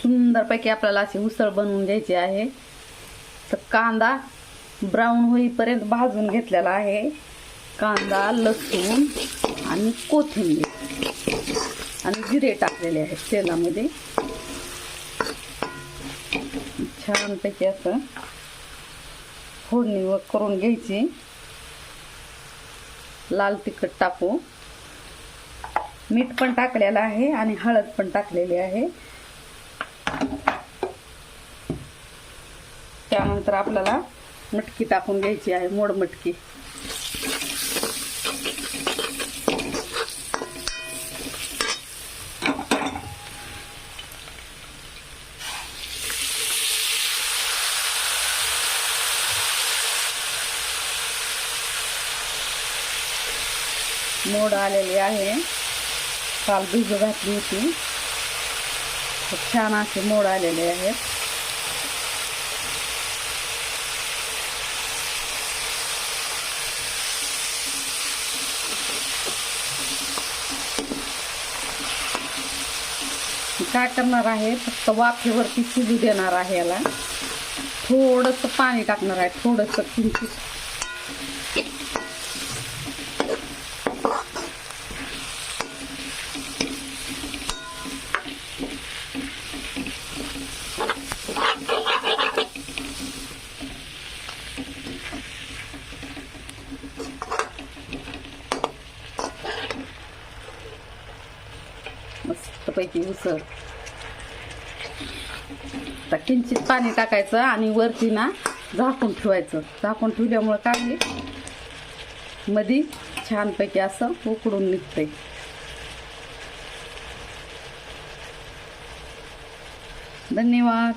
सुंदरपैकी आपल्याला अशी उसळ बनवून घ्यायची आहे. तर कांदा ब्राऊन होईपर्यंत भाजून घेतलेला आहे. कांदा, लसूण आणि कोथिंबीर आणि जिरे टाकलेले आहेत तेलामध्ये. छानपैकी असं फोडणी करून घ्यायची. लाल तिखट टाकू, मीठ पण टाकलेलं आहे आणि हळद पण टाकलेली आहे. त्यानंतर आपल्याला मटकी टाकून घ्यायची आहे, मोड मटकी. मोड आलेली आहे, काल भिजू घातली होती. छान असे मोड आलेले आहेत. काय करणार आहे, फक्त वाफेवरती शिजू देणार आहे. याला थोडंसं पाणी टाकणार आहे, थोडंसं किंचित. मस्तपैकी उसळ. तर किंचित पाणी टाकायचं आणि वरती ना झाकून ठेवायचं. झाकून ठेवल्यामुळे काय होईल, मध्ये छानपैकी असं उकडून निघतंय. धन्यवाद.